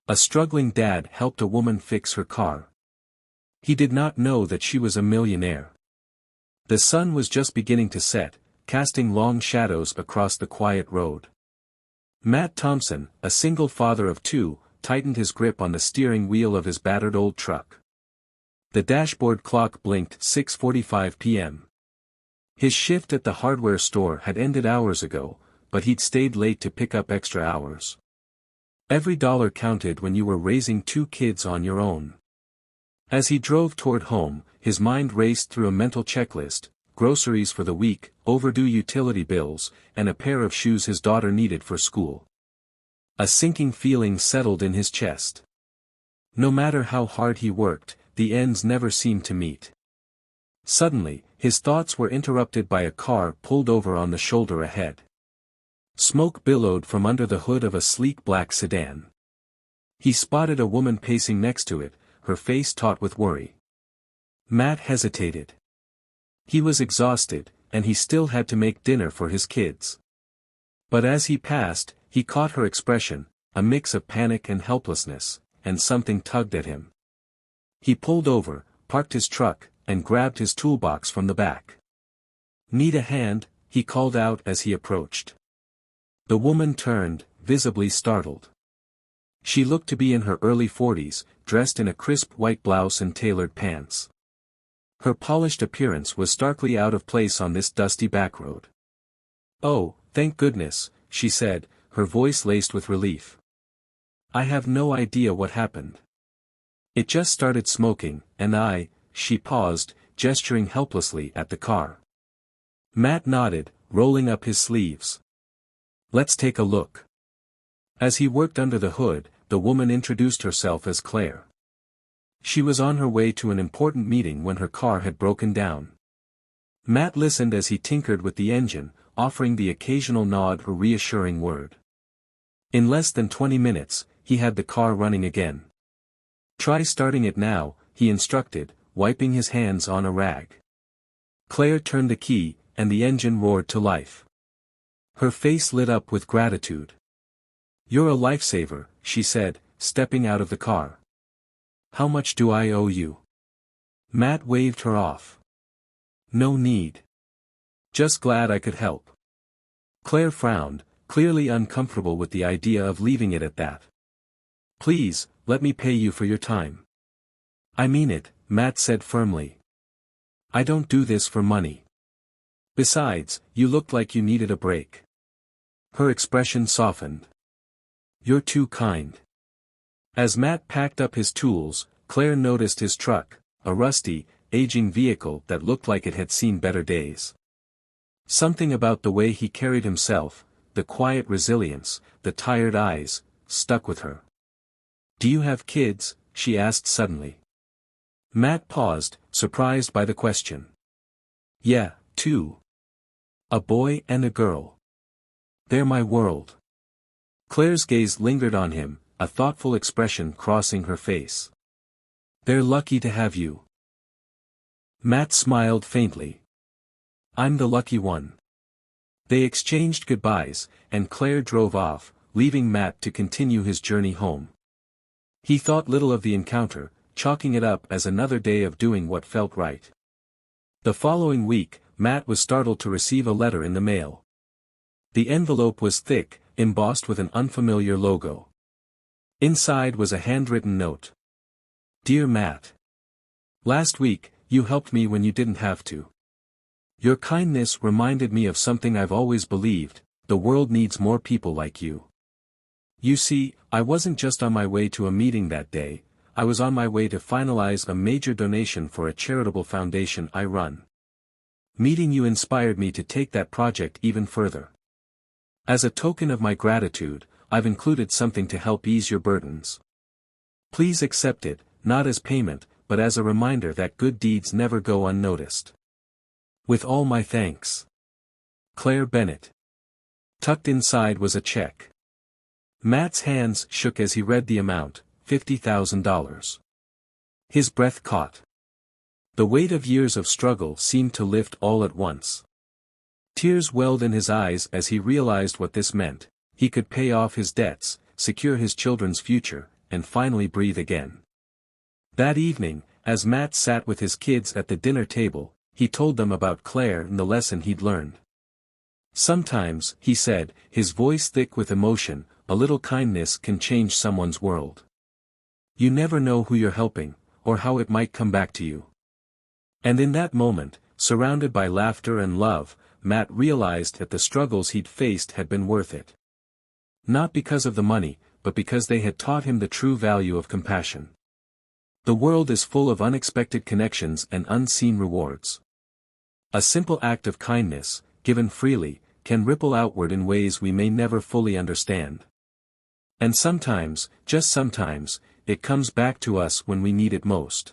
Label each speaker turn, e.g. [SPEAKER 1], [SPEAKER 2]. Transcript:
[SPEAKER 1] A struggling dad helped a woman fix her car. He did not know that she was a millionaire. The sun was just beginning to set, casting long shadows across the quiet road. Matt Thompson, a single father of two, tightened his grip on the steering wheel of his battered old truck. The dashboard clock blinked 6:45 p.m. His shift at the hardware store had ended hours ago, but he'd stayed late to pick up extra hours. Every dollar counted when you were raising two kids on your own. As he drove toward home, his mind raced through a mental checklist: groceries for the week, overdue utility bills, and a pair of shoes his daughter needed for school. A sinking feeling settled in his chest. No matter how hard he worked, the ends never seemed to meet. Suddenly, his thoughts were interrupted by a car pulled over on the shoulder ahead. Smoke billowed from under the hood of a sleek black sedan. He spotted a woman pacing next to it, her face taut with worry. Matt hesitated. He was exhausted, and he still had to make dinner for his kids. But as he passed, he caught her expression, a mix of panic and helplessness, and something tugged at him. He pulled over, parked his truck, and grabbed his toolbox from the back. "Need a hand?" he called out as he approached. The woman turned, visibly startled. She looked to be in her early 40s, dressed in a crisp white blouse and tailored pants. Her polished appearance was starkly out of place on this dusty backroad. "Oh, thank goodness," she said, her voice laced with relief. "I have no idea what happened. It just started smoking, and she paused, gesturing helplessly at the car. Matt nodded, rolling up his sleeves. "Let's take a look." As he worked under the hood, the woman introduced herself as Claire. She was on her way to an important meeting when her car had broken down. Matt listened as he tinkered with the engine, offering the occasional nod or reassuring word. In less than 20 minutes, he had the car running again. "Try starting it now," he instructed, wiping his hands on a rag. Claire turned the key, and the engine roared to life. Her face lit up with gratitude. "You're a lifesaver," she said, stepping out of the car. "How much do I owe you?" Matt waved her off. "No need. Just glad I could help." Claire frowned, clearly uncomfortable with the idea of leaving it at that. "Please, let me pay you for your time." "I mean it," Matt said firmly. "I don't do this for money. Besides, you looked like you needed a break." Her expression softened. "You're too kind." As Matt packed up his tools, Claire noticed his truck, a rusty, aging vehicle that looked like it had seen better days. Something about the way he carried himself, the quiet resilience, the tired eyes, stuck with her. "Do you have kids?" she asked suddenly. Matt paused, surprised by the question. "Yeah, two. A boy and a girl. They're my world." Claire's gaze lingered on him, a thoughtful expression crossing her face. "They're lucky to have you." Matt smiled faintly. "I'm the lucky one." They exchanged goodbyes, and Claire drove off, leaving Matt to continue his journey home. He thought little of the encounter, chalking it up as another day of doing what felt right. The following week, Matt was startled to receive a letter in the mail. The envelope was thick, embossed with an unfamiliar logo. Inside was a handwritten note. "Dear Matt. Last week, you helped me when you didn't have to. Your kindness reminded me of something I've always believed: the world needs more people like you. You see, I wasn't just on my way to a meeting that day, I was on my way to finalize a major donation for a charitable foundation I run. Meeting you inspired me to take that project even further. As a token of my gratitude, I've included something to help ease your burdens. Please accept it, not as payment, but as a reminder that good deeds never go unnoticed. With all my thanks. Claire Bennett." Tucked inside was a check. Matt's hands shook as he read the amount, $50,000. His breath caught. The weight of years of struggle seemed to lift all at once. Tears welled in his eyes as he realized what this meant: he could pay off his debts, secure his children's future, and finally breathe again. That evening, as Matt sat with his kids at the dinner table, he told them about Claire and the lesson he'd learned. Sometimes, he said, his voice thick with emotion, a little kindness can change someone's world. You never know who you're helping, or how it might come back to you. And in that moment, surrounded by laughter and love, Matt realized that the struggles he'd faced had been worth it. Not because of the money, but because they had taught him the true value of compassion. The world is full of unexpected connections and unseen rewards. A simple act of kindness, given freely, can ripple outward in ways we may never fully understand. And sometimes, just sometimes, it comes back to us when we need it most.